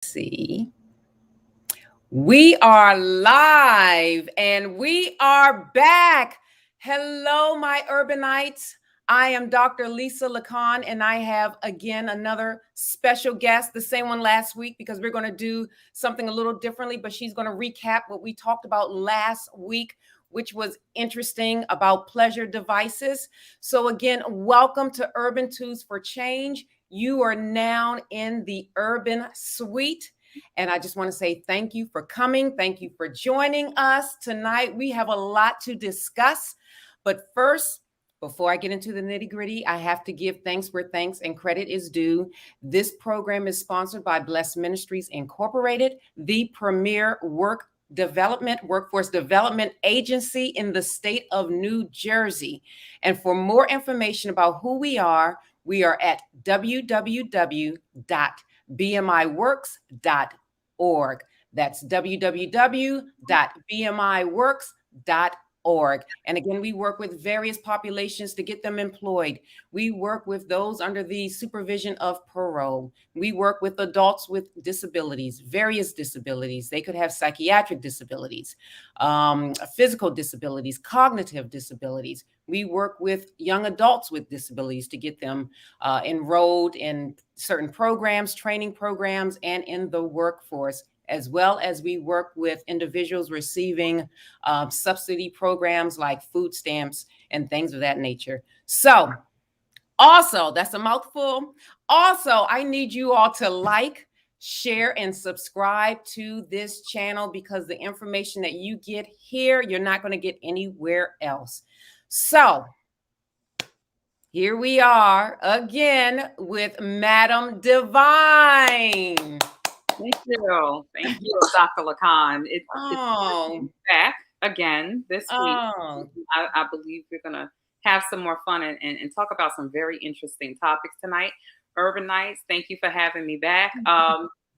See. We are live and we are back. Hello, my urbanites. I am Dr. Lisa LaCon, and I have again another special guest, the same one last week, because we're going to do something a little differently, but she's going to recap what we talked about last week, which was interesting about pleasure devices. So again, welcome to Urban Tools for Change. You are now in the Urban Suite. And I just want to say thank you for coming. Thank you for joining us tonight. We have a lot to discuss. But first, before I get into the nitty gritty, I have to give thanks where thanks and credit is due. This program is sponsored by Blessed Ministries Incorporated, the premier workforce development agency in the state of New Jersey. And for more information about who we are at www.bmiworks.org. That's www.bmiworks.org. And again, we work with various populations to get them employed. We work with those under the supervision of parole. We work with adults with disabilities, various disabilities. They could have psychiatric disabilities, physical disabilities, cognitive disabilities. We work with young adults with disabilities to get them enrolled in certain programs, training programs, and in the workforce, as well as we work with individuals receiving subsidy programs like food stamps and things of that nature. So also, that's a mouthful. Also, I need you all to like, share, and subscribe to this channel, because the information that you get here, you're not going to get anywhere else. So here we are again with Madam Divine. Thank you. Thank you, Dr. LaCon. It's back again this week. I believe we're going to have some more fun and talk about some very interesting topics tonight. Urban Nights, thank you for having me back.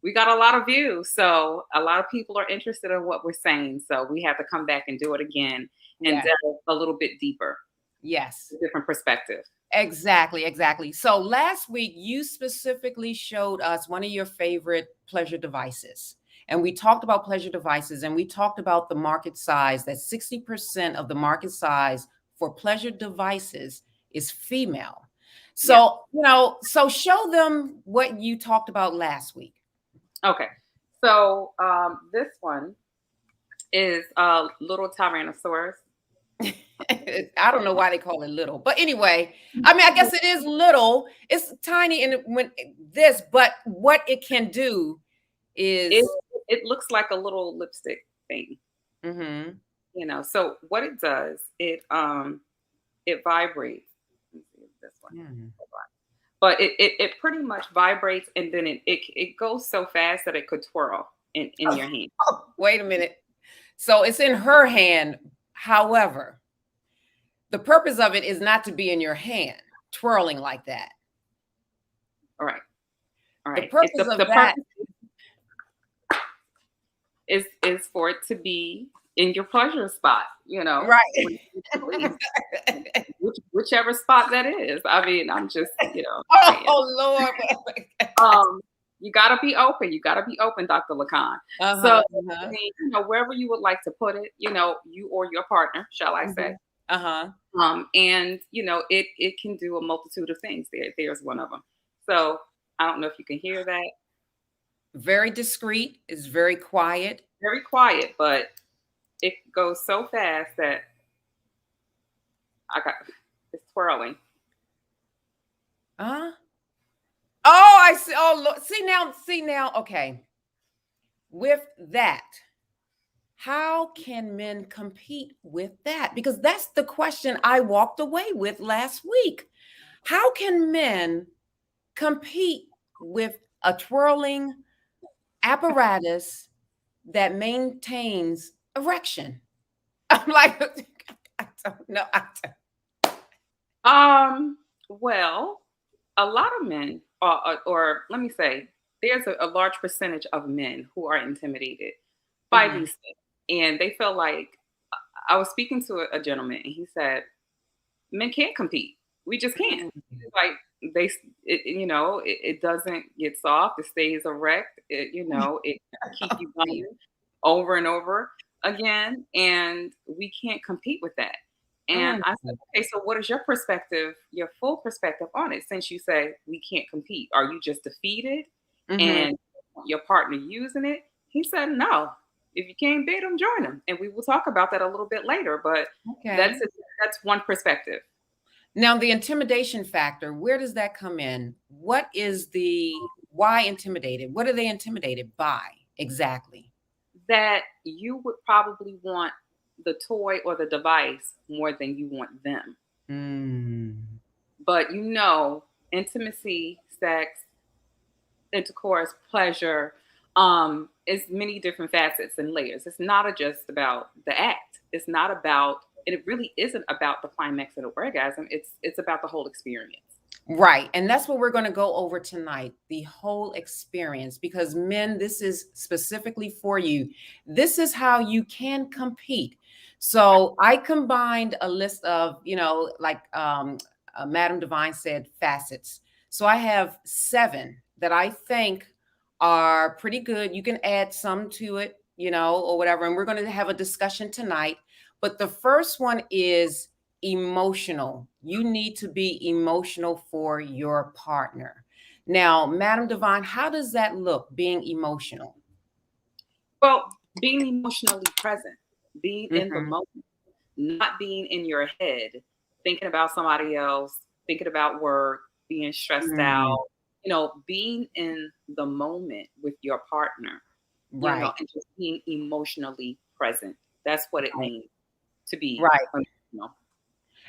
We got a lot of views, so a lot of people are interested in what we're saying. So we have to come back and do it again and delve a little bit deeper. Yes. A different perspective. Exactly. So last week, you specifically showed us one of your favorite pleasure devices. And we talked about pleasure devices, and we talked about the market size, that 60% of the market size for pleasure devices is female. So, so show them what you talked about last week. Okay. So this one is a little Tyrannosaurus. I don't know why they call it little, but anyway, I mean, I guess it is little. It's tiny, and but what it can do is it looks like a little lipstick thing. Mm-hmm. So what it does, it vibrates. Let me see this one. Mm-hmm. But it pretty much vibrates, and then it goes so fast that it could twirl in your hand. Oh, wait a minute. So it's in her hand. However, the purpose of it is not to be in your hand, twirling like that. All right. The purpose of that is for it to be in your pleasure spot, right? Whichever spot that is. I mean, I'm just, Oh Lord. You gotta be open. You gotta be open, Dr. LaCon. I mean, wherever you would like to put it, you or your partner, shall I say? And it can do a multitude of things. There's one of them. So I don't know if you can hear that. Very discreet. It's very quiet. Very quiet, but it goes so fast that it's twirling. Oh, I see. Oh, look. See now. Okay. With that, how can men compete with that? Because that's the question I walked away with last week. How can men compete with a twirling apparatus that maintains erection? I'm like, I don't know. Well, a lot of men, or let me say, there's a large percentage of men who are intimidated by these things. And they feel like, I was speaking to a gentleman, and he said, men can't compete. We just can't. Like, it doesn't get soft. It stays erect. It keep you going over and over again, and we can't compete with that. And Mm. I said, okay, so what is your perspective, your full perspective on it? Since you say we can't compete, are you just defeated Mm-hmm. and your partner using it? He said, no. If you can't beat them, join them, and we will talk about that a little bit later. But that's Okay. it. That's one perspective. Now, the intimidation factor, where does that come in? What is why intimidated? What are they intimidated by exactly? That you would probably want the toy or the device more than you want them. Mm. But intimacy, sex, intercourse, pleasure, is many different facets and layers. It's not just about the act. It's not about, and it really isn't about the climax of the orgasm. It's about the whole experience. Right. And that's what we're going to go over tonight, the whole experience, because men, this is specifically for you. This is how you can compete. So I combined a list of, like Madam Divine said, facets. So I have 7 that I think are pretty good. You can add some to it, or whatever. And we're going to have a discussion tonight. But the first one is emotional. You need to be emotional for your partner. Now, Madam Divine, how does that look, being emotional? Well, being emotionally present, being in the Hmm. moment, not being in your head, thinking about somebody else, thinking about work, being stressed Mm, out, being in the moment with your partner, right, and just being emotionally present. That's what it right, means to be right. emotional.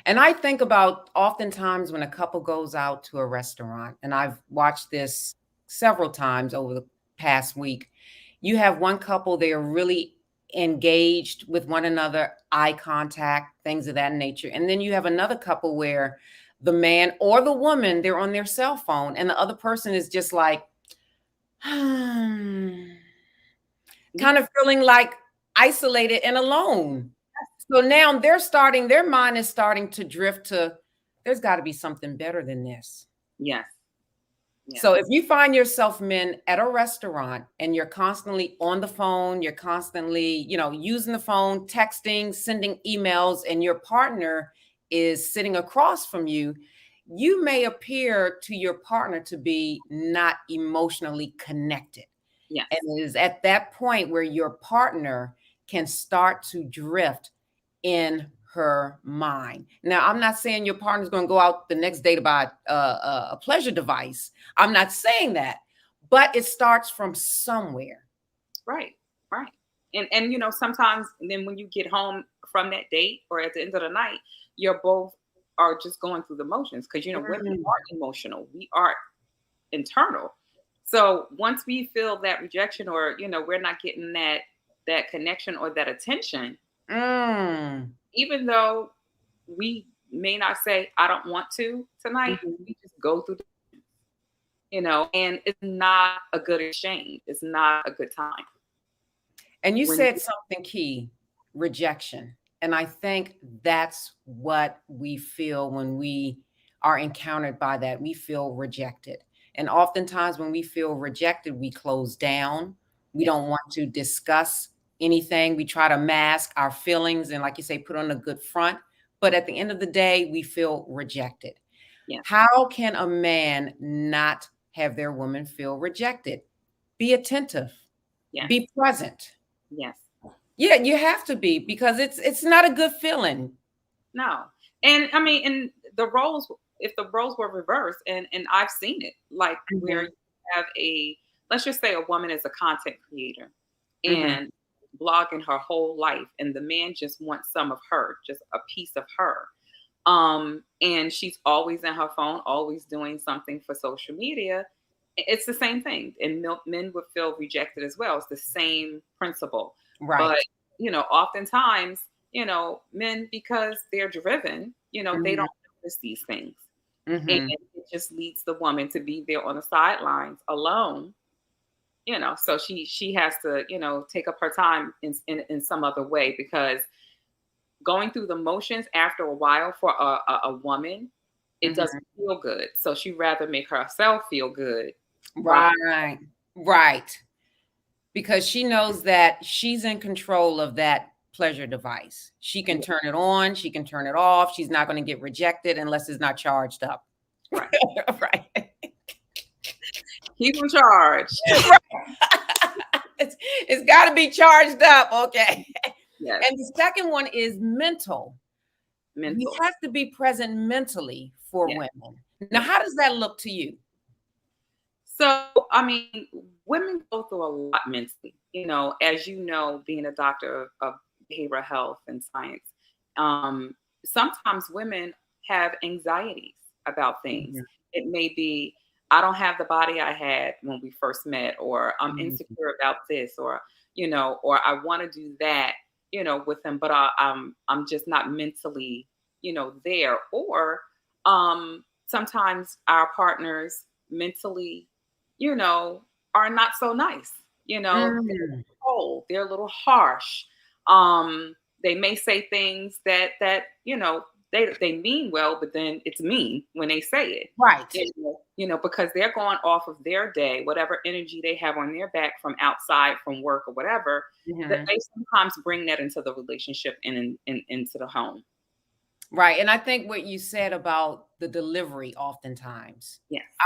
And I think about oftentimes when a couple goes out to a restaurant, and I've watched this several times over the past week. You have one couple, they are really engaged with one another, eye contact, things of that nature. And then you have another couple where the man or the woman, they're on their cell phone, and the other person is just like, kind Yeah. of feeling like isolated and alone. So now their mind is starting to drift to, there's got to be something better than this. Yes. Yes. So if you find yourself, men, at a restaurant and you're constantly on the phone, you're constantly, using the phone, texting, sending emails, and your partner is sitting across from you, you may appear to your partner to be not emotionally connected. Yes. And it is at that point where your partner can start to drift in her mind. Now, I'm not saying your partner's going to go out the next day to buy a pleasure device. I'm not saying that, but it starts from somewhere. Right. Right. And sometimes then when you get home from that date or at the end of the night, you're both are just going through the motions because women Mm. are emotional. We are internal. So once we feel that rejection or we're not getting that connection or that attention, Mm. even though we may not say I don't want to tonight, Mhm. we just go through and it's not a good exchange. It's not a good time. And you When said something key, rejection. And I think that's what we feel when we are encountered by that. We feel rejected. And oftentimes, when we feel rejected, we close down. We Yes, don't want to discuss anything. We try to mask our feelings and, like you say, put on a good front. But at the end of the day, we feel rejected. yes, How can a man not have their woman feel rejected? Be attentive, yes, be present. yes. Yeah, you have to be, because it's not a good feeling. No. And I mean, and the roles, if the roles were reversed, and I've seen it, like where Mhm, you have let's just say a woman is a content creator mhm, and blogging her whole life, and the man just wants some of her, just a piece of her. And she's always in her phone, always doing something for social media. It's the same thing. And men would feel rejected as well. It's the same principle. But, right. oftentimes, men, because they're driven, they Mhm, don't notice these things. And mhm. it just leads the woman to be there on the sidelines alone. So she has to, take up her time in some other way, because going through the motions after a while for a woman it doesn't feel good. So she'd rather make herself feel good. Right. Right. Because she knows that she's in control of that pleasure device. She can turn it on, she can turn it off. She's not going to get rejected unless it's not charged up. Right. Right. Keep them charged. It's got to be charged up. Okay. Yes. And the second one is mental. We have to be present mentally for women. Now, how does that look to you? So, I mean, women go through a lot mentally. You know, as you know, being a doctor of behavioral health and science, sometimes women have anxieties about things. It may be, I don't have the body I had when we first met, or I'm insecure about this, or, you know, or I want to do that, you know, with them, but I'm just not mentally, you know, there. Or sometimes our partners mentally, you know, are not so nice. You know, they're cold, they're a little harsh. They may say things that you know, they mean well, but then it's mean when they say it. Right. You know, because they're going off of their day, whatever energy they have on their back from outside, from work or whatever, that they sometimes bring that into the relationship and into the home. Right. And I think what you said about the delivery, oftentimes,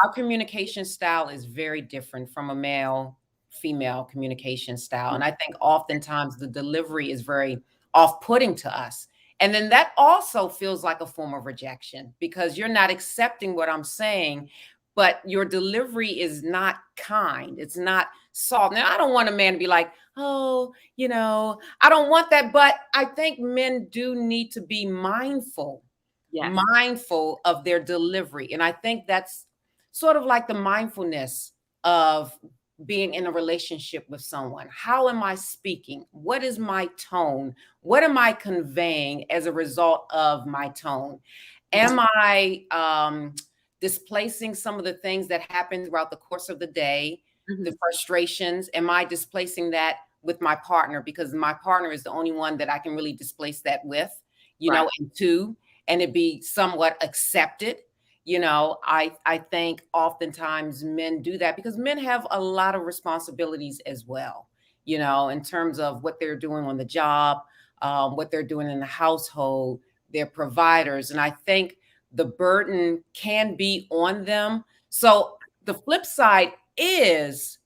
our communication style is very different from a male female communication style. And I think oftentimes the delivery is very off-putting to us. And then that also feels like a form of rejection because you're not accepting what I'm saying, but your delivery is not kind. It's not soft. Now, I don't want a man to be like, oh, you know, I don't want that. But I think men do need to be mindful of their delivery. And I think that's sort of like the mindfulness of being in a relationship with someone. How am I speaking? What is my tone? What am I conveying as a result of my tone? Am I displacing some of the things that happen throughout the course of the day, the frustrations? Am I displacing that with my partner? Because my partner is the only one that I can really displace that with, you know, and it be somewhat accepted. You know, I think oftentimes men do that because men have a lot of responsibilities as well, you know, in terms of what they're doing on the job, what they're doing in the household, they're providers. And I think the burden can be on them. So the flip side is,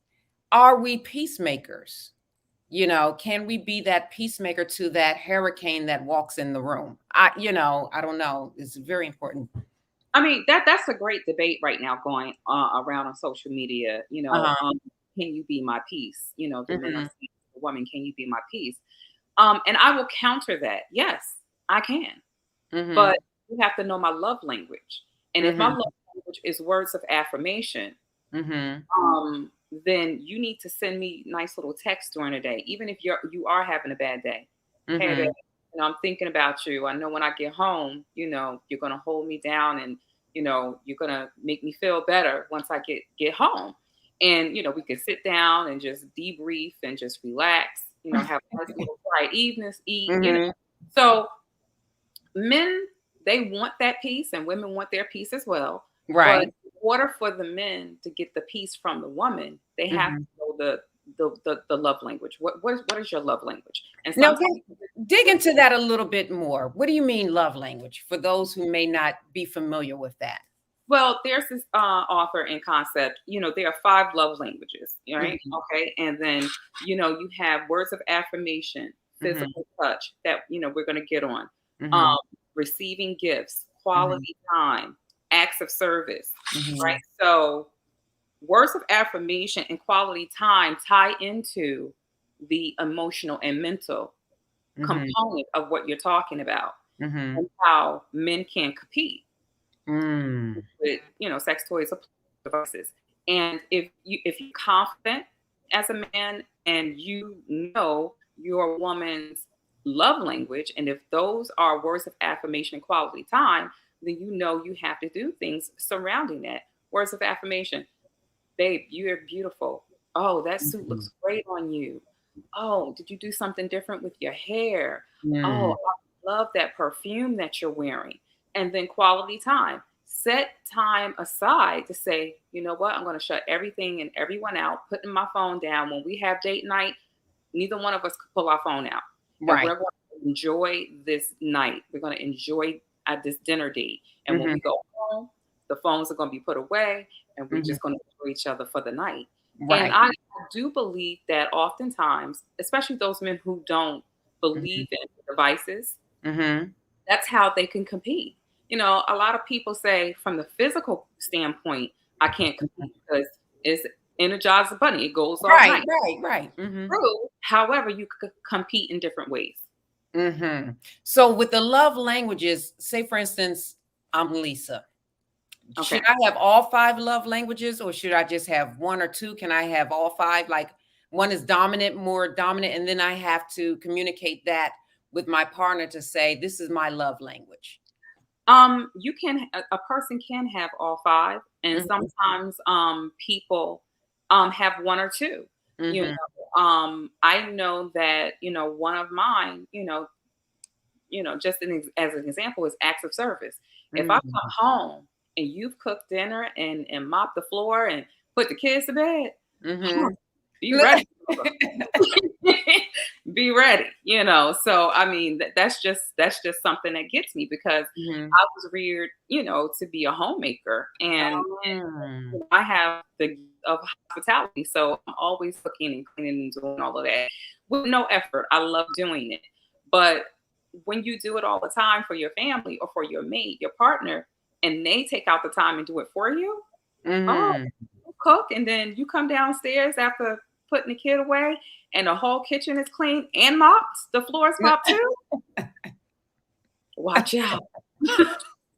are we peacemakers? You know, can we be that peacemaker to that hurricane that walks in the room? You know, I don't know. It's very important. I mean, that's a great debate right now going around on social media. You know, can you be my peace? You know, the men are saying to the woman, can you be my peace? And I will counter that. Yes, I can. But you have to know my love language. And if my love language is words of affirmation, then you need to send me nice little texts during the day, even if you are having a bad day. Hey, babe, you know, I'm thinking about you. I know when I get home, you know, you're gonna hold me down, and you know, you're gonna make me feel better once I get home. And you know, we can sit down and just debrief and just relax. You know, have a nice little quiet evenings, eat. You know, so men, they want that peace, and women want their peace as well. Right. But in order for the men to get the peace from the woman, they have to know the love language. What is your love language? And now dig into that a little bit more. What do you mean love language for those who may not be familiar with that? Well, there's this author and concept. You know, there are 5 love languages, right? Okay, and then you know you have words of affirmation, physical touch that you know we're going to get on, receiving gifts, quality time, acts of service, right? So words of affirmation and quality time tie into the emotional and mental component of what you're talking about, and how men can compete with, you know, sex toys or devices. And if you're confident as a man and you know your woman's love language, and if those are words of affirmation and quality time, then you know you have to do things surrounding that. Words of affirmation. Babe, you're beautiful. Oh, that suit looks great on you. Oh, did you do something different with your hair? Oh, I love that perfume that you're wearing. And then quality time. set time aside to say, you know what, I'm going to shut everything and everyone out, putting my phone down. When we have date night, neither one of us could pull our phone out. And Right. we're going to enjoy this night. We're going to enjoy this dinner date. And when Mm-hmm. we go home, the phones are going to be put away and we're Mm-hmm. just going to enjoy each other for the night. And Right. I do believe that oftentimes, especially those men who don't Mm-hmm. believe in devices, Mm-hmm. that's how they can compete. You know, a lot of people say from the physical standpoint, I can't compete because it's energized the bunny, it goes all Right. night. Right. Right. Mm-hmm. True. However, you could compete in different ways. Mm-hmm. So with the love languages, say for instance, I'm Lisa. Okay. Should I have all five love languages or should I just have one or two? Can I have all five? Like one is dominant, more dominant, and then I have to communicate that with my partner to say, this is my love language. You can a person can have all five, and Mhm, sometimes people have one or two. You mhm, know, I know that one of mine, just as an example, is acts of service. If I come mhm, home and you've cooked dinner and mopped the floor and put the kids to bed, mhm. be ready. Be ready, so I mean that's just something that gets me because Mhm. I was reared to be a homemaker, and Mm, I have the gift of hospitality, so I'm always cooking and cleaning and doing all of that with no effort. I love doing it, but when you do it all the time for your family or for your mate, your partner, and they take out the time and do it for you, oh, mhm. you cook and then you come downstairs after putting the kid away and the whole kitchen is clean and mopped, the floor is mopped too. Watch out.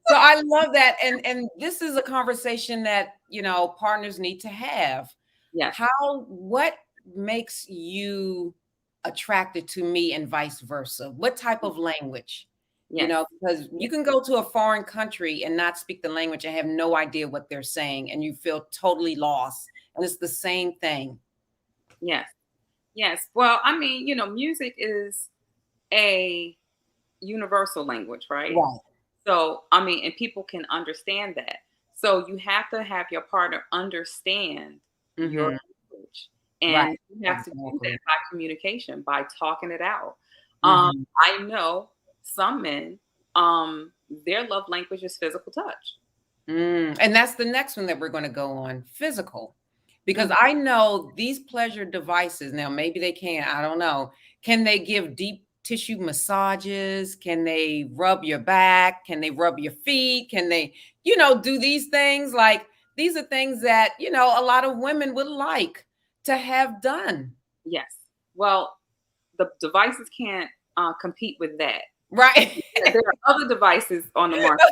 So I love that, and this is a conversation that, partners need to have. Yes, What makes you attracted to me and vice versa? What type of language? yes, Because you can go to a foreign country and not speak the language and have no idea what they're saying, and you feel totally lost. And it's the same thing. yes, yes. Well, I mean, music is a universal language, right? Right. So, I mean, and people can understand that. So, you have to have your partner understand your Hmm. language. Right. And you have to do that Exactly. by communication, by talking it out. Hmm. I know some men, their love language is physical touch. And that's the next one that we're going to go on, physical. Because Mhm. I know these pleasure devices, now maybe they can, I don't know. Can they give deep tissue massages? Can they rub your back? Can they rub your feet? Can they, do these things? Like these are things that, a lot of women would like to have done. Yes. Well, the devices can't compete with that. Right. There are other devices on the market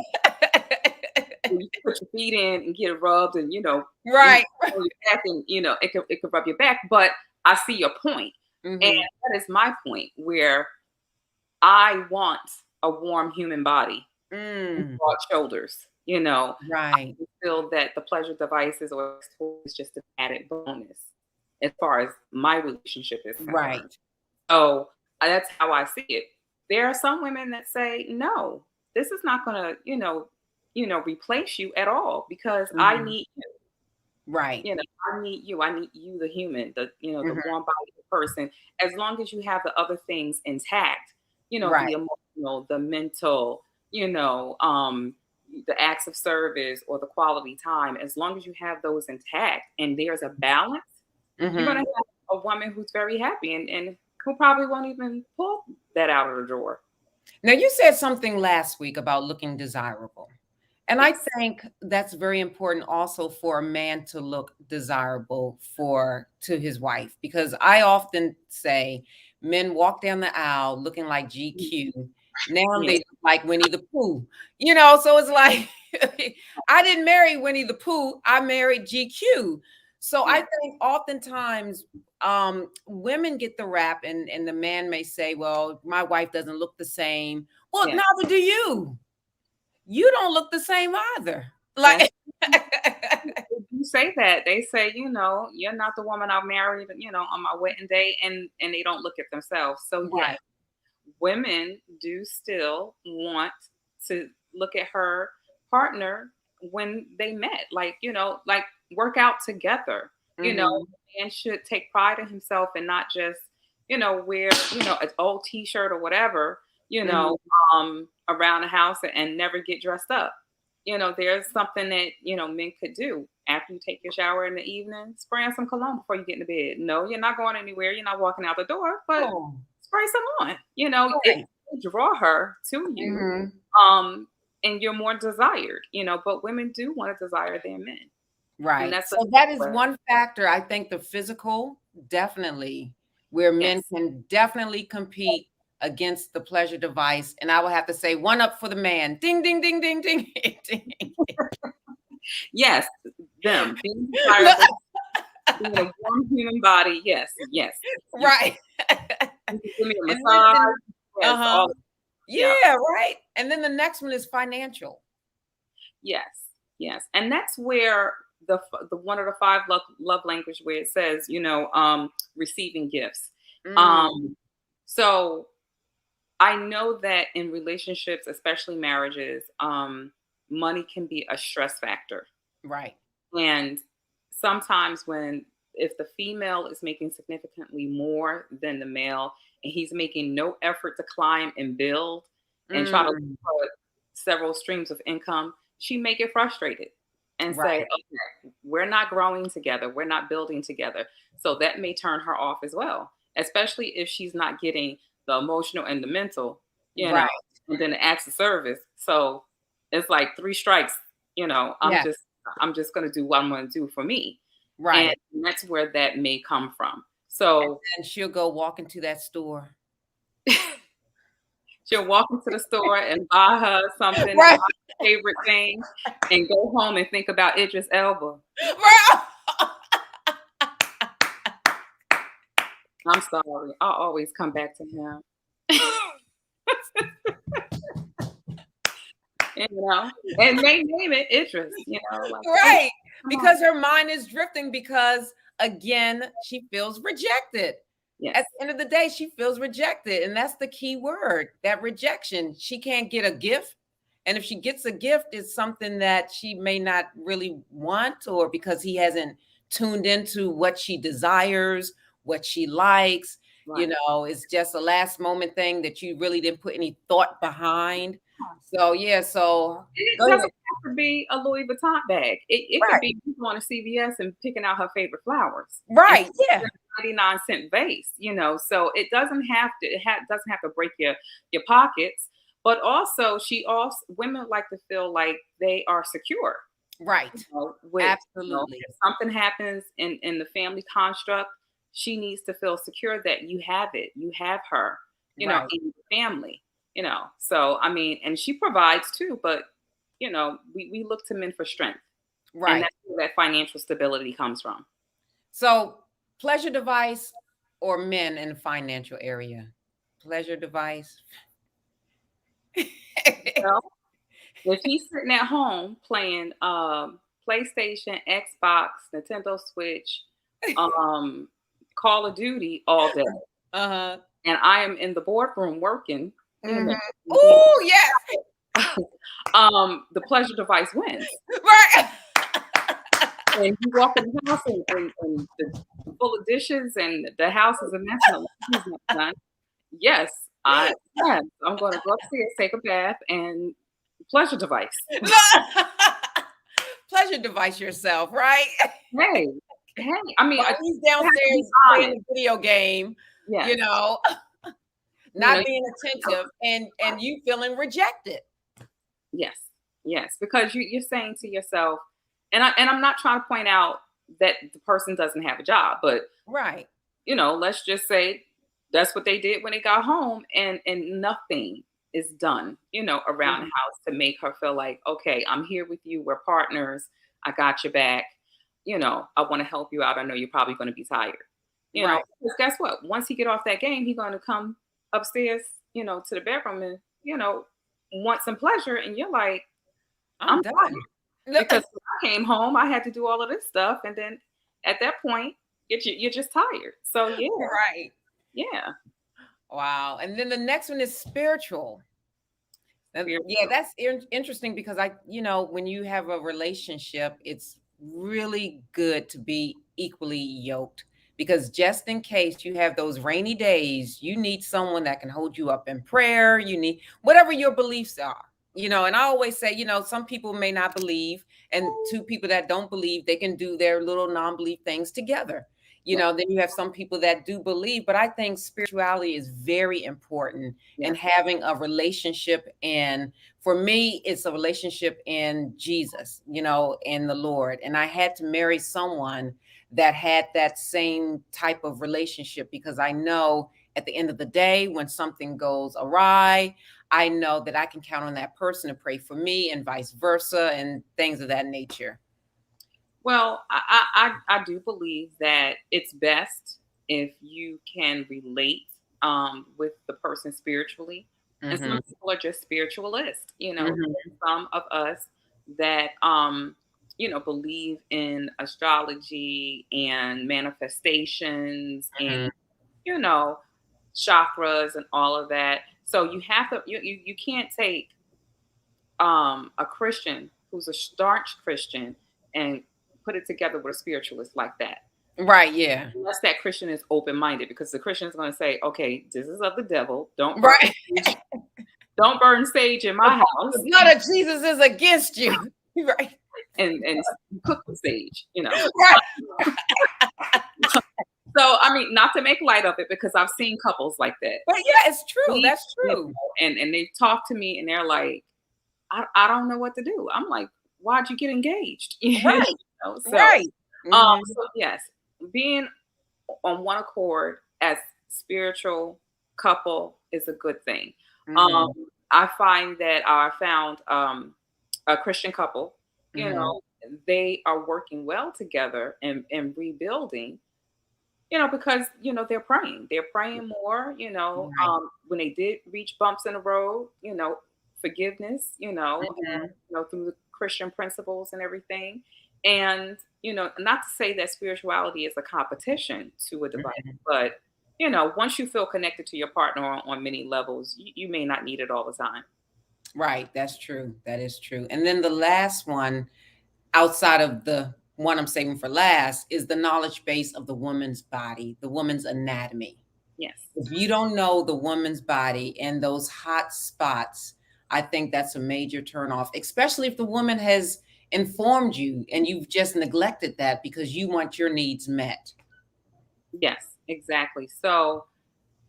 where you can put your feet in and get it rubbed, and you Right. on your back, and it could rub your back. But I see your point, and Hmm. that is my point. Where I want a warm human body and Mm, broad shoulders. I right. feel that the pleasure devices or toys is just an added bonus as far as my relationship is concerned. Right. So that's how I see it. There are some women that say, no, this is not going to, replace you at all because I Hmm. need you. Right. I need you. I need you, the human, the Hmm. warm body person. As long as you have the other things intact, Right. the emotional, the mental, the acts of service or the quality time. As long as you have those intact and there's a balance, you're going to Hmm. have a woman who's very happy and who probably won't even pull that out of the drawer. Now, you said something last week about looking desirable. And I Yes. think that's very important also for a man to look desirable to his wife, because I often say men walk down the aisle looking like GQ. Now Yeah. they look like Winnie the Pooh. So it's like I didn't marry Winnie the Pooh, I married GQ. So I Yeah. think oftentimes women get the rap, and the man may say, well, my wife doesn't look the same. Well, Yeah. neither do you. You don't look the same either. That's Like you say that. They say, you're not the woman I married, on my wedding day, and they don't look at themselves. So yeah, right. women do still want to look at her partner when they met, like, like work out together. Mm-hmm. Man should take pride in himself and not just, wear, an old t-shirt or whatever, Mm-hmm. around the house and never get dressed up. There's something that, men could do after you take your shower in the evening, spray on some cologne before you get into bed. No, you're not going anywhere. You're not walking out the door, but Oh, spray some on. It right. will draw her to you. Mm-hmm. Um, and you're more desired, but women do want to desire their men. And Right. that's So that is one factor. I think the physical, definitely, where men yes. can definitely compete against the pleasure device. And I will have to say, one up for the man. Ding, ding, ding, ding, ding. Ding. Yes, them being desirable, being a warm human body. Yes, yes. You Right. can give me a And then, massage. Yes, uh-huh. all yeah. Yeah, right. And then the next one is financial. Yes, yes, and that's where the one of the five love language where it says, receiving gifts. Mm, Um, so I know that in relationships, especially marriages, money can be a stress factor. right. And sometimes if the female is making significantly more than the male and he's making no effort to climb and build and try to look Mm, for several streams of income, she may get frustrated and say, right. okay, we're not growing together, we're not building together. So that may turn her off as well, especially if she's not getting the emotional and the mental, you know, Right. and then the acts of service. So it's like three strikes, Yes. I'm just going to do what I'm going to do for me. And Right. that's where that may come from. And So then she'll go walk into that store. she'll walk into the store and buy her something and Right. buy her favorite thing and go home and think about Idris Elba. Right. I'm sorry. I'll always come back to him. And they name it Idris, like, oh, Right. come on. Because her mind is drifting because again, she feels rejected. Yes, At the end of the day, she feels rejected. And that's the key word, that rejection. She can't get a gift. And if she gets a gift, it's something that she may not really want, or because he hasn't tuned into what she desires, what she likes. right. It's just a last moment thing that you really didn't put any thought behind. So, yeah. So, It go doesn't ahead. have to be a Louis Vuitton bag. It could Right. be you going to CVS and picking out her favorite flowers and Right. Yeah. 99-cent vase, So it doesn't have to. Doesn't have to break your pockets. But also, women like to feel like they are secure. Right. With Absolutely. if something happens in the family construct, she needs to feel secure that you have it, you have her, Right. in your family. So I mean, and she provides too, but we look to men for strength, and Right. that's where that financial stability comes from. So, pleasure device or men in the financial area? Pleasure device. Well, if he's sitting at home playing PlayStation, Xbox, Nintendo Switch, um, Call of Duty all day, Uh-huh. and I am in the boardroom working, Mhm. being Oh, yes. the pleasure device wins. Right. And you walk in the house and the full of dishes and the house is a mess and the laundry's not done. Yes, I'm going to go upstairs, take a bath, and pleasure device. No. Pleasure device yourself, right? Hey, hey. I mean, While he's you have to be downstairs playing honest. a video game, Yes, you know, you know. not being attentive and you feeling rejected. Yes, yes, because you're saying to yourself, I'm not trying to point out that the person doesn't have a job, but Right. let's just say that's what they did when they got home, and nothing is done, around the Mhm. house to make her feel like, okay, I'm here with you, we're partners, I got your back, I want to help you out. I know you're probably going to be tired, Right. because guess what? Once he get off that game, he's going to come upstairs, to the bedroom and want some pleasure, and you're like, I'm I'm tired done. because when I came home, I had to do all of this stuff, and then at that point, you're just tired. So yeah, Right. yeah. Wow. And then the next one is spiritual. Yeah, that's interesting because when you have a relationship, it's really good to be equally yoked because just in case you have those rainy days, you need someone that can hold you up in prayer. You need whatever your beliefs are, and I always say, some people may not believe, and two people that don't believe, they can do their little non-belief things together. Then you have some people that do believe, but I think spirituality is very important in having a relationship. And for me, it's a relationship in Jesus, in the Lord. And I had to marry someone that had that same type of relationship because I know at the end of the day, when something goes awry, I know that I can count on that person to pray for me and vice versa and things of that nature. Well, I do believe that it's best if you can relate with the person spiritually. And some people are just spiritualists. Some of us that believe in astrology and manifestations and chakras and all of that. So you have to you can't take a Christian who's a staunch Christian and put it together with a spiritualist like that. Right, yeah. Unless that Christian is open-minded, because the Christian is going to say, okay, this is of the devil. Don't burn sage. Don't burn sage in my house. The blood of Jesus is against you. Right. And cook the sage, Right. So, I mean, not to make light of it, because I've seen couples like that. But yeah, it's true. That's true. And they talk to me and they're like, I don't know what to do. I'm like, why'd you get engaged? Right. Right. So yes, being on one accord as spiritual couple is a good thing. I find that I found a Christian couple, they are working well together and rebuilding, because they're praying. They're praying more, when they did reach bumps in the road, forgiveness, through the Christian principles and everything. And, not to say that spirituality is a competition to a device, but, once you feel connected to your partner on many levels, you may not need it all the time. Right. That's true. That is true. And then the last one, outside of the one I'm saving for last, is the knowledge base of the woman's body, the woman's anatomy. Yes. If you don't know the woman's body and those hot spots, I think that's a major turnoff, especially if the woman has informed you and you've just neglected that because you want your needs met. Yes, exactly. So,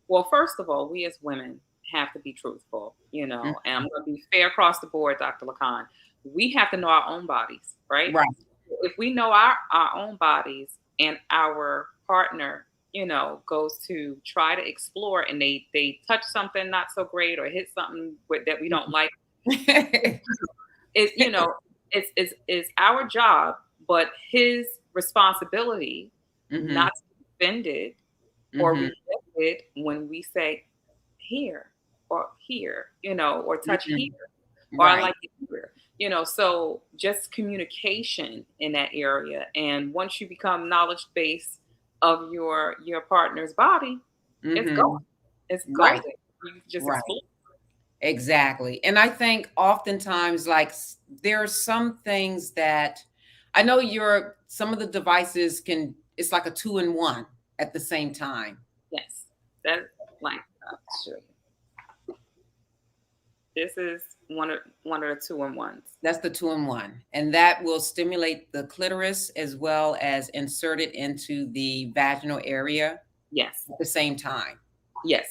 well, first of all, we as women have to be truthful, and I'm going to be fair across the board, Dr. LaCon. We have to know our own bodies, right? Right. If we know our own bodies and our partner, goes to try to explore and they touch something not so great or hit something that we don't like, it's our job, but his responsibility not to be offended or rejected when we say here or here, or touch here or I like it here. So just communication in that area. And once you become knowledge base of your partner's body, it's going. It's going. You just explore. Exactly. And I think oftentimes, like, there are some things that I know some of the devices it's like a 2-in-1 at the same time. Yes. That's like, sure. This is one of the 2-in-1s. That's the 2-in-1. And that will stimulate the clitoris as well as insert it into the vaginal area. Yes. At the same time. Yes.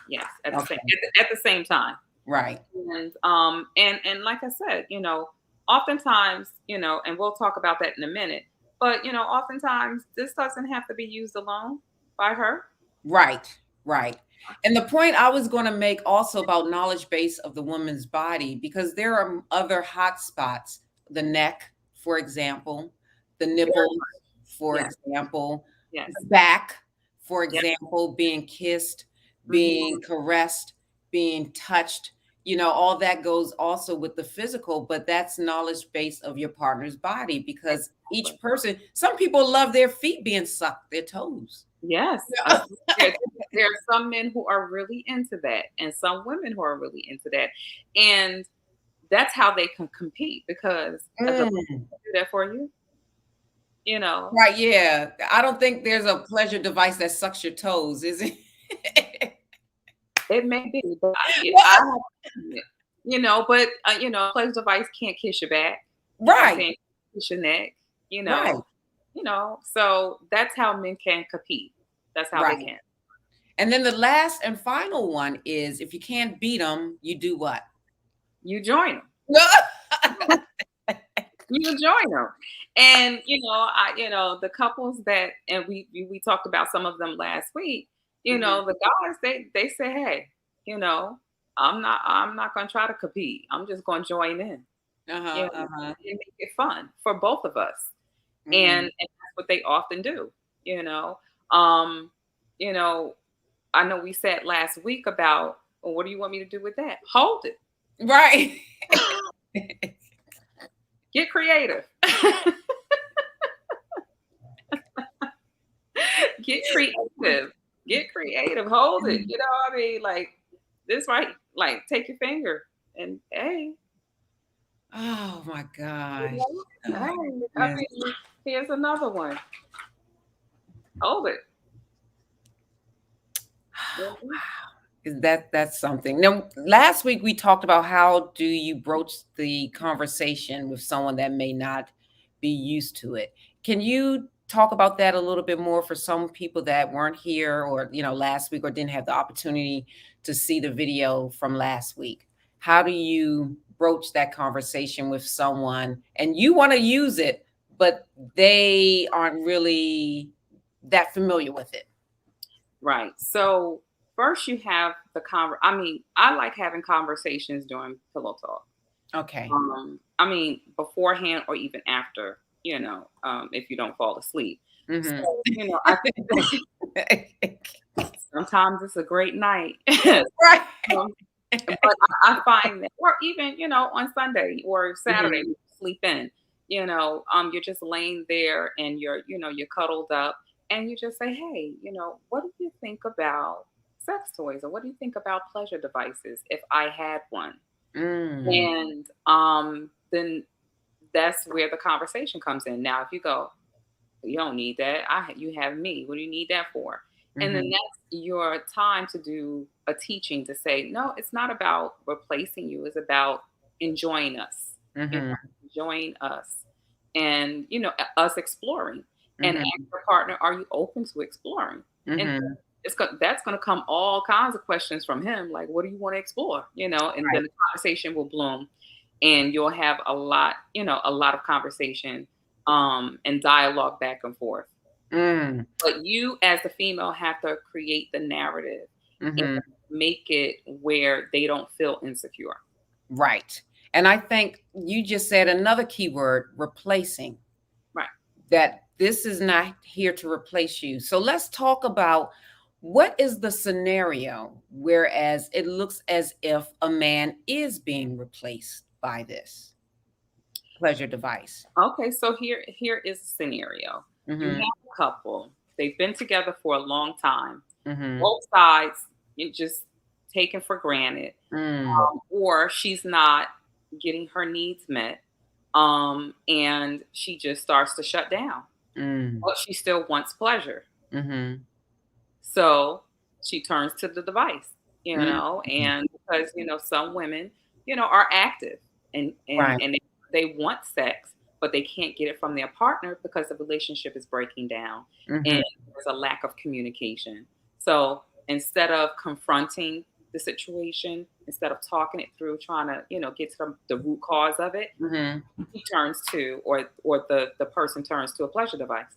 Yes. At the same time. Right. And like I said, oftentimes, and we'll talk about that in a minute, but oftentimes this doesn't have to be used alone by her. Right. Right. And the point I was going to make also about knowledge base of the woman's body, because there are other hot spots, the neck, for example, the nipples, for example, the back, for example, being kissed, being caressed, being touched, all that goes also with the physical, but that's knowledge base of your partner's body, because each person, some people love their feet being sucked, their toes. Yes. There's some men who are really into that, and some women who are really into that, and that's how they can compete because a device Mm. can do that for you. You know, Right, yeah. I don't think there's a pleasure device that sucks your toes, is it? it may be, but I Well, have to admit, but a pleasure device can't kiss your back. You know what I'm right, saying? Kiss your neck. You right, know, so that's how men can compete. That's how they right. can. And then the last and final one is if you can't beat them, you do what? You join them. You join them, and the couples that, and we talked about some of them last week. Mhm. The guys, they say, hey, I'm not gonna try to compete. I'm just gonna join in. Uh-huh, uh-huh. And make it fun for both of us, and Mhm. that's what they often do. You know, um, you know, I know we said last week about, well, what do you want me to do with that? Hold it. Right. Get creative. Get creative. Get creative. Hold it. You know what I mean? Like this, right? Like take your finger and hey, Oh my gosh. hey, Oh, I goodness. mean, here's another one. Hold it. Mhm. That's something. Now, last week we talked about how do you broach the conversation with someone that may not be used to it. Can you talk about that a little bit more for some people that weren't here or last week or didn't have the opportunity to see the video from last week? How do you broach that conversation with someone and you want to use it, but they aren't really that familiar with it? Right. So first you have the I mean, I like having conversations during pillow talk. Okay. I mean, beforehand or even after, if you don't fall asleep. Mhm. So, I think that sometimes it's a great night. Right. Um, but I find that, or even, on Sunday or Saturday, Mhm. you sleep in, you're just laying there and you're cuddled up and you just say, hey, what do you think about sex toys? Or what do you think about pleasure devices if I had one? Mm. And then that's where the conversation comes in. Now, if you go, you don't need that. You have me. What do you need that for? And then Mhm. that's your time to do a teaching to say, no, it's not about replacing you. It's about enjoying us. Mhm. Enjoying us, and us exploring. And ask Mhm. your partner, are you open to exploring? And Mhm. that's going to come all kinds of questions from him, like, what do you want to explore? And then Right. the conversation will bloom, and you'll have a lot of conversation and dialogue back and forth. Mm. But you, as the female, have to create the narrative and Mhm. make it where they don't feel insecure. Right. And I think you just said another key word, replacing. Right. That this is not here to replace you. So let's talk about what is the scenario whereas it looks as if a man is being replaced by this pleasure device. Okay, so here is a scenario. You Mhm. have a couple. They've been together for a long time. Mhm. Both sides, you just taken for granted, Mm. or she's not getting her needs met, and she just starts to shut down. Mm. But she still wants pleasure. Mhm. So she turns to the device, Mm. and because some women, are active and and Right. and they want sex, but they can't get it from their partner because the relationship is breaking down Mhm. and there's a lack of communication. So instead of confronting the situation, instead of talking it through, trying to get to the root cause of it, Mhm. he turns to, or the person turns to a pleasure device.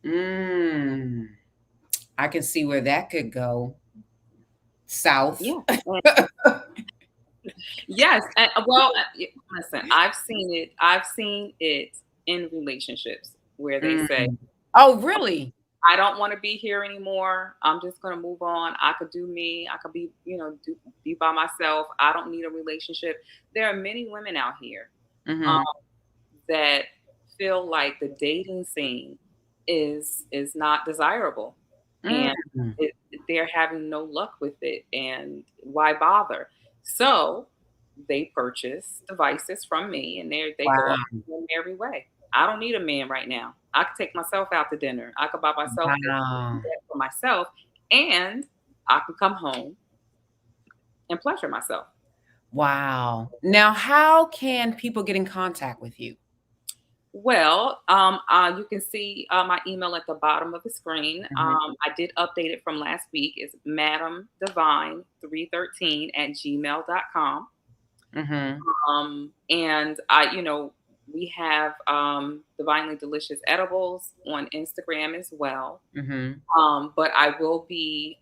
Mm. I can see where that could go south. Yeah. Yes, well, listen, I've seen it in relationships where they say, Mm. Oh, really? "I don't want to be here anymore. I'm just going to move on. I could do me. I could be, be by myself. I don't need a relationship." There are many women out here um, Mhm. that feel like the dating scene is not desirable, and Mm. they're having no luck with it, and why bother? So they purchase devices from me, and they go Wow. off their merry way. I don't need a man right now. I could take myself out to dinner. I could buy myself this, do Wow. that for myself, and I can come home and pleasure myself. Wow. Now, how can people get in contact with you? Well, you can see my email at the bottom of the screen. Mhm. I did update it from last week. It's madamdivine313 at gmail.com. Mhm. And we have Divinely Delicious Edibles on Instagram as well. Mhm. But I will be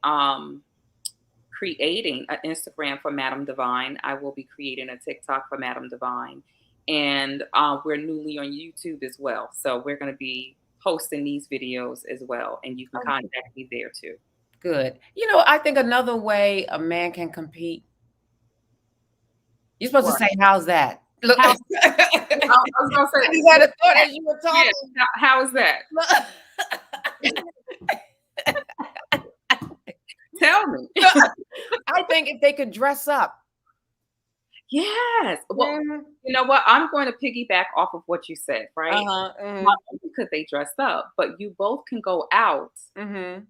creating an Instagram for Madam Divine. I will be creating a TikTok for Madam Divine. And we're newly on YouTube as well. So we're going to be posting these videos as well. And you can Oh, contact me there too. good. You know, I think another way a man can compete, you're supposed to What? say, "How's that?" Look, How, I I was going to say, just had a thought as you were yeah, talking. how is that? Tell me. I think if they could dress up. Yes. Well, Mhm. you know what? I'm going to piggyback off of what you said, right? Uh-huh. Not Mhm. only could they dress up, but you both can go out Mhm.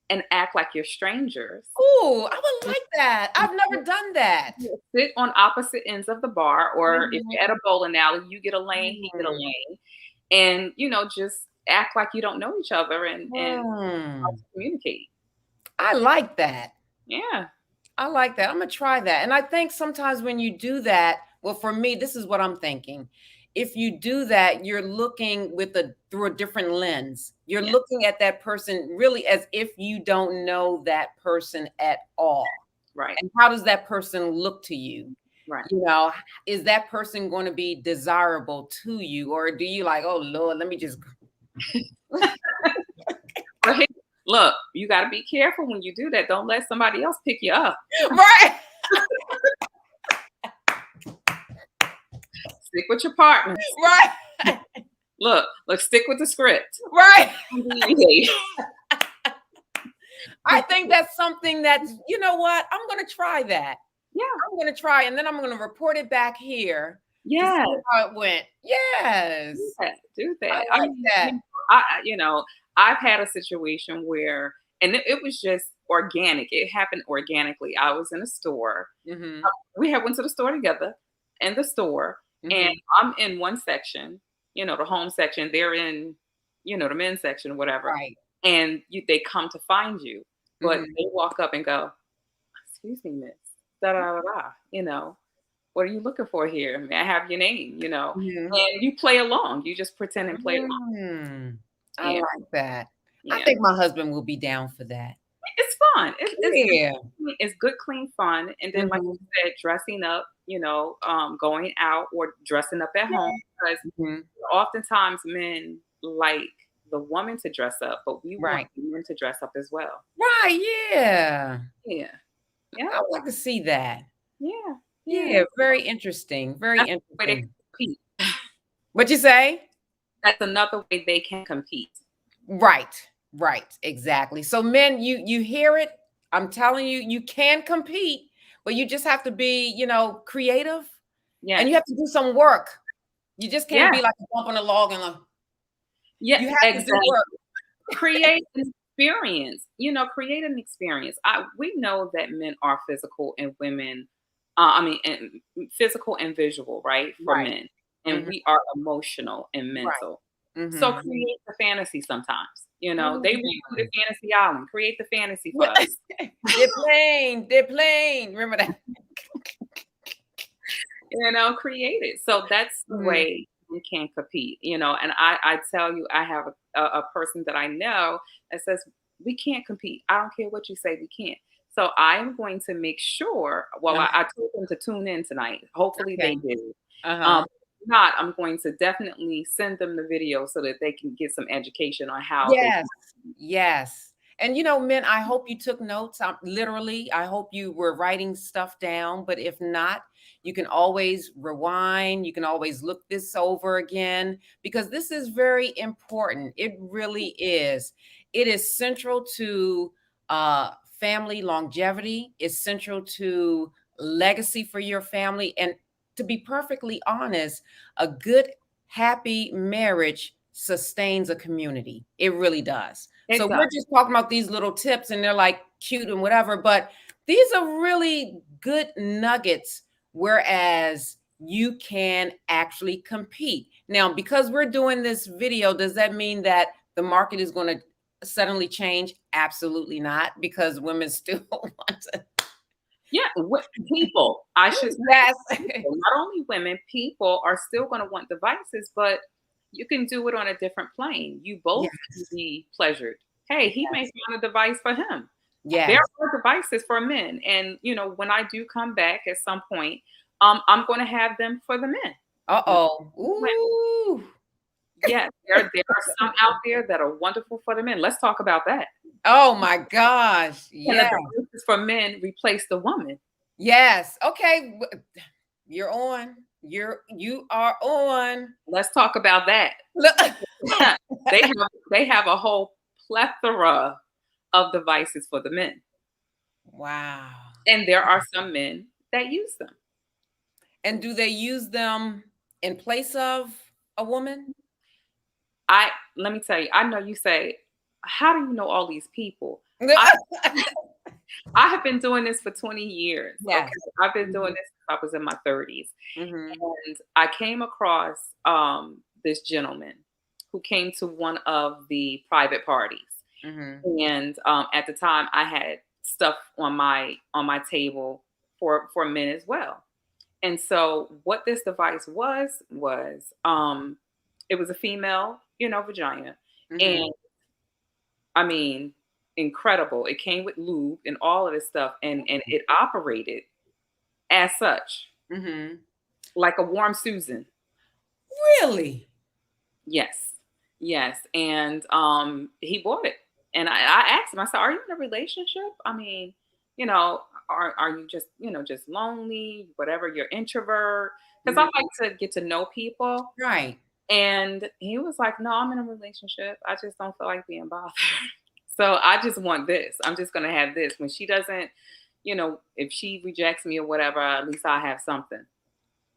and act like you're strangers. Ooh, I would You like that. I've never done that. sit on opposite ends of the bar, or if Mhm. you're at a bowling alley, you get a lane, he get a Mm. lane, and just act like you don't know each other and how Mm. to communicate. I like that. Yeah. I like that. I'm gonna try that. And I think sometimes when you do that, well, for me, this is what I'm thinking. If you do that, you're looking with a through a different lens. You're Yeah. looking at that person really as if you don't know that person at all. Right. And how does that person look to you? Right. You know, is that person going to be desirable to you, or do you like, oh Lord, let me just Right. Look, you got to be careful when you do that. Don't let somebody else pick you up. right, Stick with your partners. right, Look, stick with the script. right. Yeah. I think that's something that's, you know what? I'm going to try that. I'm going to try, and then I'm going to report it back here to see Yeah. how it went. Yes, Do I that. like that. I've had a situation where, and it was just organic. It happened organically. I was in a store. Hmm. We had went to the store together, in the store, and Hmm. I'm in one section, the home section. They're in, the men's section, whatever. Right. And they come to find you, but Hmm. they walk up and go, "Excuse me, miss, da da da da." What are you looking for here? May I have your name? Hmm. And you play along. You just pretend and play along. Mm. I Yeah, like that. I yeah. think my husband will be down for that. It's fun. Yeah. It's good, clean fun. And then, like you Hmm. said, dressing up. Going out or dressing up at home, because Hmm. oftentimes men like the woman to dress up, but we want Right. the men to dress up as well. Right. Yeah. Yeah, yeah, I would like to see that. yeah, yeah. Yeah. Very interesting. Very That's the way they interesting. compete. What you say? That's another way they can compete. Right. Right. Exactly. So men, you hear it. I'm telling you, you can compete, but you just have to be, creative, and Yes, you have to do some work. You just can't yeah, be like a bump on a log and yeah. you have to do Exactly. work. Create an experience. Create an experience. We know that men are physical and women. Physical and visual, right? For Right. men, and Mhm. we are emotional and Right. mental. So Mhm. create the fantasy sometimes. They rebooted Mhm. Fantasy Island. Create the fantasy for Yeah. us. They're playing. They're playing. Remember that? Create it. So that's the Mhm. way we can compete. And I tell you, I have a person that I know that says we can't compete. I don't care what you say, we can't. So I am going to make sure. Well, I told them to tune in tonight. Hopefully they Okay. do. Uh-huh. If not, I'm going to definitely send them the video so that they can get some education on how they Yes. can. Yes. And men, I hope you took notes. Literally, I hope you were writing stuff down. But if not, you can always rewind. You can always look this over again because this is very important. It really is. It is central to family longevity, is central to legacy for your family. And to be perfectly honest, a good, happy marriage sustains a community. It really does. So we're just talking about these little tips and they're like cute and whatever, but these are really good nuggets, whereas you can actually compete. Now, because we're doing this video, does that mean that the market is going to suddenly change? Absolutely not, because women still want to. Yeah, people, I should say. Yes. People, not only women, people are still going to want devices, but you can do it on a different plane. You both can be pleasured. Hey, he may find a device for him. Yes. There are devices for men. And, you know, when I do come back at some point, I'm going to have them for the men. Uh-oh. Ooh. Yes, there are some out there that are wonderful for the men. Let's talk about that. Oh my gosh. Can Yeah. the devices for men replace the woman? Yes. Okay. You're on. You are on. Let's talk about that. Look. They have a whole plethora of devices for the men. Wow. And there are some men that use them. And do they use them in place of a woman? Let me tell you, I know you say, how do you know all these people? I have been doing this for 20 years. Yes. Okay? I've been doing this since I was in my 30s. Mm-hmm. And I came across this gentleman who came to one of the private parties. Mm-hmm. And at the time I had stuff on my table for men as well. And so what this device was it was a female, vagina. Mm-hmm. And I mean, incredible. It came with lube and all of this stuff, and it operated as such. Mm-hmm. Like a warm Susan. Really? Yes. And he bought it. And I asked him, I said, are you in a relationship? I mean, are you just, just lonely, whatever, you're introvert? Because I like to get to know people. Right. And he was like, no, I'm in a relationship. I just don't feel like being bothered. So I just want this. I'm just going to have this. When she doesn't, if she rejects me or whatever, at least I have something.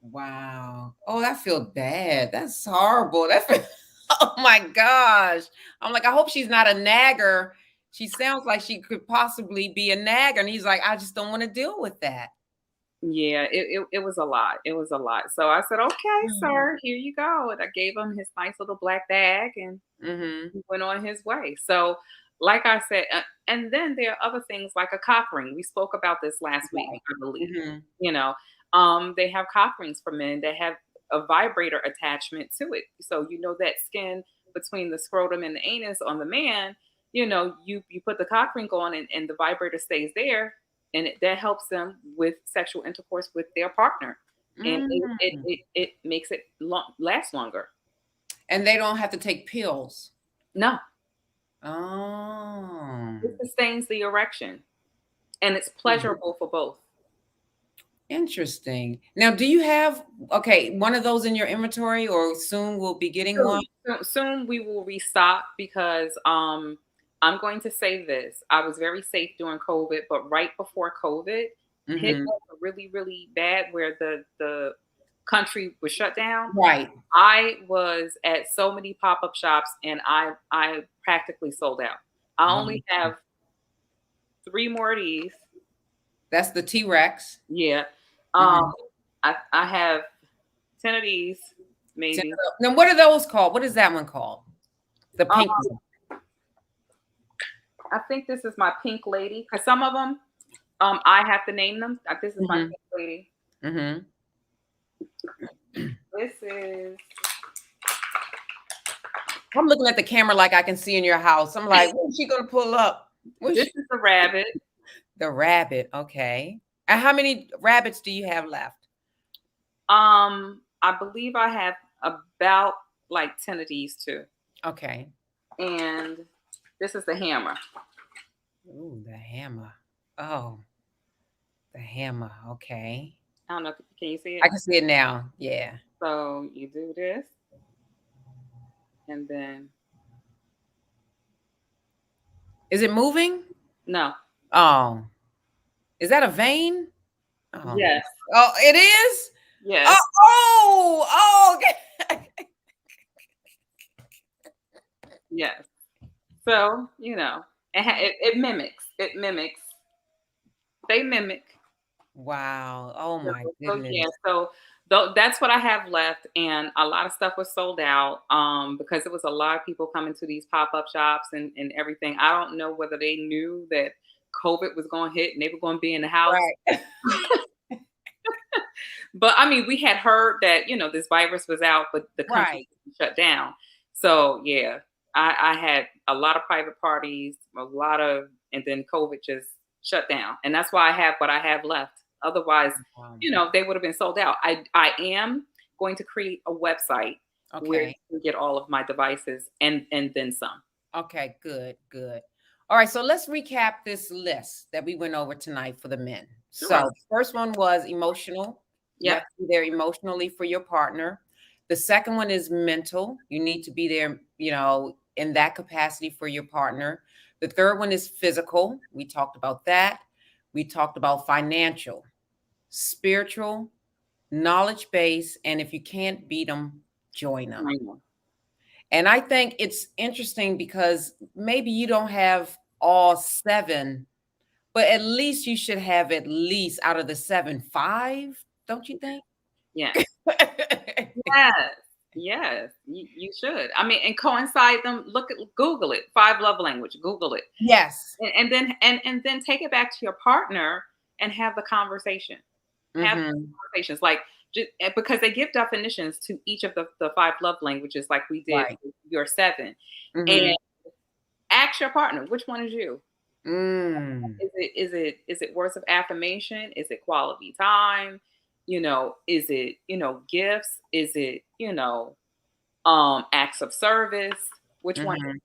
Wow. Oh, that feels bad. That's horrible. Oh my gosh. I'm like, I hope she's not a nagger. She sounds like she could possibly be a nagger. And he's like, I just don't want to deal with that. Yeah, it was a lot. It was a lot. So I said, okay, sir, here you go. And I gave him his nice little black bag and he went on his way. So like I said, and then there are other things like a cock ring. We spoke about this last week, I believe. They have cock rings for men that have a vibrator attachment to it. So, that skin between the scrotum and the anus on the man, you put the cock ring on and the vibrator stays there. And that helps them with sexual intercourse with their partner. And it makes it last longer. And they don't have to take pills? No. Oh. It sustains the erection. And it's pleasurable for both. Interesting. Now, do you have, one of those in your inventory, or soon we'll be getting one? Soon we will restock because I'm going to say this. I was very safe during COVID, but right before COVID hit really, really bad where the country was shut down. Right. I was at so many pop-up shops and I practically sold out. I only have 3 more of these. That's the T-Rex. Yeah. I have 10 of these, maybe. Now, what are those called? What is that one called? The pink one. I think this is my pink lady. Because some of them, I have to name them. This is my pink lady. This is. I'm looking at the camera like I can see in your house. I'm like, what is she going to pull up? This is the rabbit. The rabbit. Okay. And how many rabbits do you have left? I believe I have about like 10 of these too. Okay. And this is the hammer. Ooh, the hammer. Oh, the hammer. Okay. I don't know. Can you see it? I can see it now. Yeah. So you do this. And then. Is it moving? No. Oh, is that a vein? Oh, Yes. oh, it is. Oh, Yes. oh, oh. Okay. Yes. So, it mimics. It mimics. They mimic. Wow. Oh my Yeah, goodness. so that's what I have left, and a lot of stuff was sold out because it was a lot of people coming to these pop up shops and everything. I don't know whether they knew that COVID was going to hit and they were going to be in the house, Right. but I mean, we had heard that this virus was out, but the country Right. was shut down. So yeah, I had a lot of private parties, and then COVID just shut down, and that's why I have what I have left. Otherwise, they would have been sold out. I am going to create a website where you Okay. can get all of my devices and then some. Okay. Good. Good. All right. So let's recap this list that we went over tonight for the men. Sure. So first one was emotional. You Yep. have to be there emotionally for your partner. The second one is mental. You need to be there, in that capacity for your partner. The third one is physical. We talked about that. We talked about financial, spiritual, knowledge base, and if you can't beat them, join them. I know. And I think it's interesting because maybe you don't have all seven, but at least you should have at least out of the seven, five, don't you think? Yes. Yes. Yes. You should. I mean, and coincide them. Google it. Five love language. Google it. Yes. And then take it back to your partner and have the conversation. Have Hmm. conversations like because they give definitions to each of the five love languages, like we did Right. with your seven, Hmm. and ask your partner which one is you. Mm. Is it words of affirmation? Is it quality time? Is it gifts? Is it acts of service? Which one? Hmm.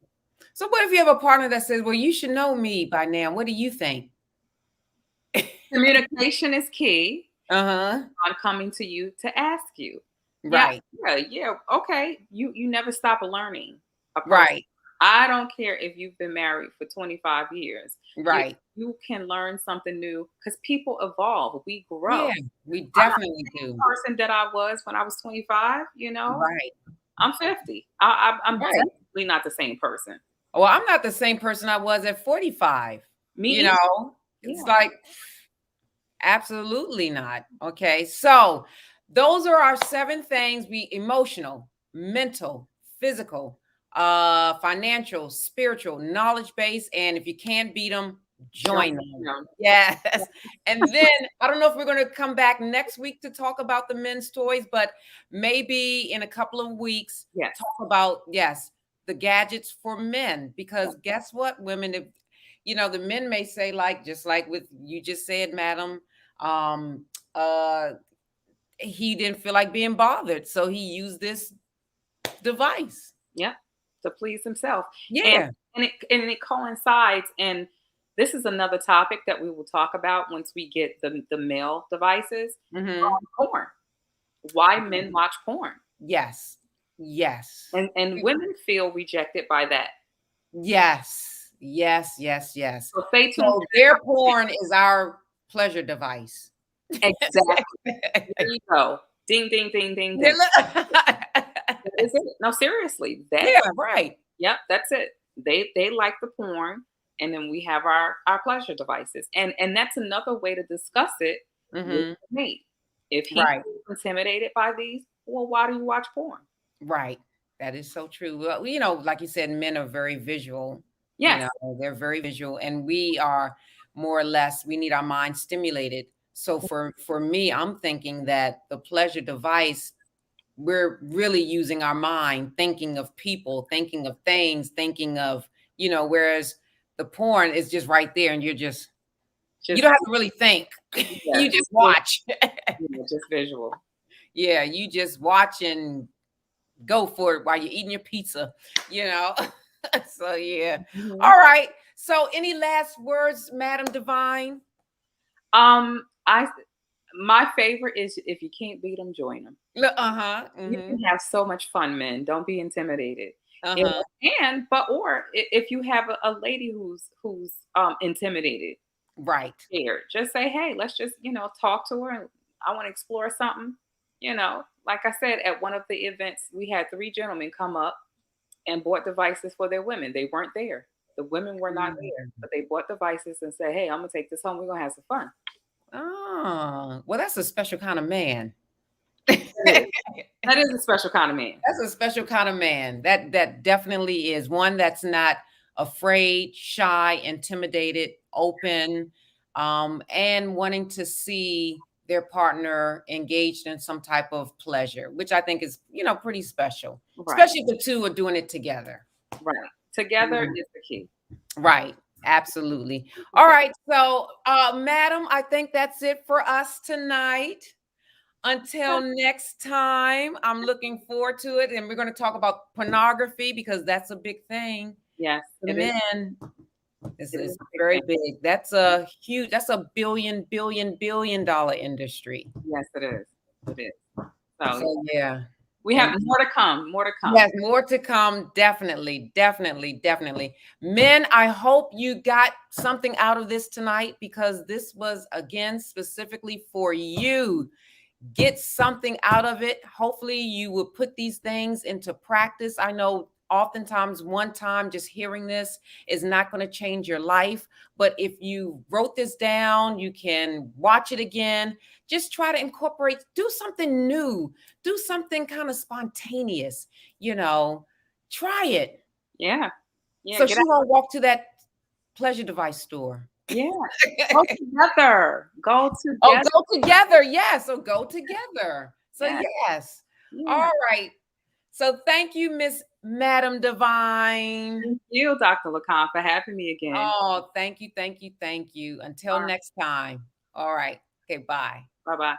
So what if you have a partner that says, well, you should know me by now? What do you think? Communication is key. Uh-huh. I'm coming to you to ask you. Yeah, Right. yeah. Okay. You never stop learning a person. Right. I don't care if you've been married for 25 years. You Right. you can learn something new because people evolve. We grow. Yeah, we I'm not definitely do. the person that I was when I was 25. Right. I'm 50. I'm Right. definitely not the same person. Well, I'm not the same person I was at 45. Me You either. know, it's Yeah. like absolutely not. Okay. So those are our seven things: we emotional, mental, physical, financial, spiritual, knowledge base. And if you can't beat them, join them. Yeah. Yes. And then I don't know if we're going to come back next week to talk about the men's toys, but maybe in a couple of weeks, Yes. talk about, yes, the gadgets for men. Because guess what, women, if the men may say, like, just like with you just said, madam, um uh he didn't feel like being bothered, so he used this device. Yeah. To please himself. And Yeah. and it coincides, and this is another topic that we will talk about once we get the male devices. Hmm. Porn. Why men watch porn. Yes. Yes. And women feel rejected by that. Yes. Yes. Yes. Yes. So stay tuned So their porn is our pleasure device. exactly. There you go. Ding, ding, ding, ding, Yeah, ding. That is it. No, seriously. yeah, right. Yep, that's it. They like the porn, and then we have our pleasure devices. And that's another way to discuss it with Hmm. the mate. If he Right. feels intimidated by these, well, why do you watch porn? Right. That is so true. Well, like you said, men are very visual. Yes. They're very visual, and we are more or less, we need our mind stimulated. So for me, I'm thinking that the pleasure device, we're really using our mind, thinking of people, thinking of things, thinking of, whereas the porn is just right there and you Just don't have to really think. yeah, You just watch. just visual. Yeah, you just watch and go for it while you're eating your pizza, you know. So yeah. Mhm. All right. So any last words, Madam Divine? I my favorite is if you can't beat them, join them. Uh-huh. You Hmm. can have so much fun, men. Don't be intimidated. You Uh-huh. know, and but or if you have a lady who's intimidated, Right. Scared. Just say, hey, let's just, talk to her, and I want to explore something. Like I said, at one of the events, we had 3 gentlemen come up and bought devices for their women. They weren't there. The women were not there, Mm. but they bought devices and said, hey, I'm gonna take this home. We're gonna have some fun. Oh, well, that's a special kind of man. That is. That is a special kind of man. That's a special kind of man. That definitely is one that's not afraid, shy, intimidated, open, and wanting to see their partner engaged in some type of pleasure, which I think is, pretty special, Right. especially if the two are doing it together. Right. Together Mhm. is the key. Right. Absolutely. All right. So, madam, I think that's it for us tonight. Until next time, I'm looking forward to it. And we're going to talk about pornography because that's a big thing. Yes. The It is. men, this It is is a big very thing. big. That's a huge, that's a billion dollar industry. Yes, it is. It is. So So, yeah. we have And more to come. More to come. yes, more to come. Definitely, definitely, definitely. Men, I hope you got something out of this tonight because this was, again, specifically for you. Get something out of it. Hopefully you will put these things into practice. I know oftentimes one time just hearing this is not going to change your life, but if you wrote this down, you can watch it again. Just try to incorporate, do something new, do something kind of spontaneous, try it. Yeah. Yeah. So Get she out. won't walk to that pleasure device store. Yeah. Go together. Go Oh, together. go together. Yes. So go together. So Yeah. yes. Yeah. All right. So thank you, Miss Madam Divine. Thank you, Dr. LaCon, for having me again. Oh, thank you, thank you, thank you. Until All right. next time. All right. Okay, bye. Bye bye.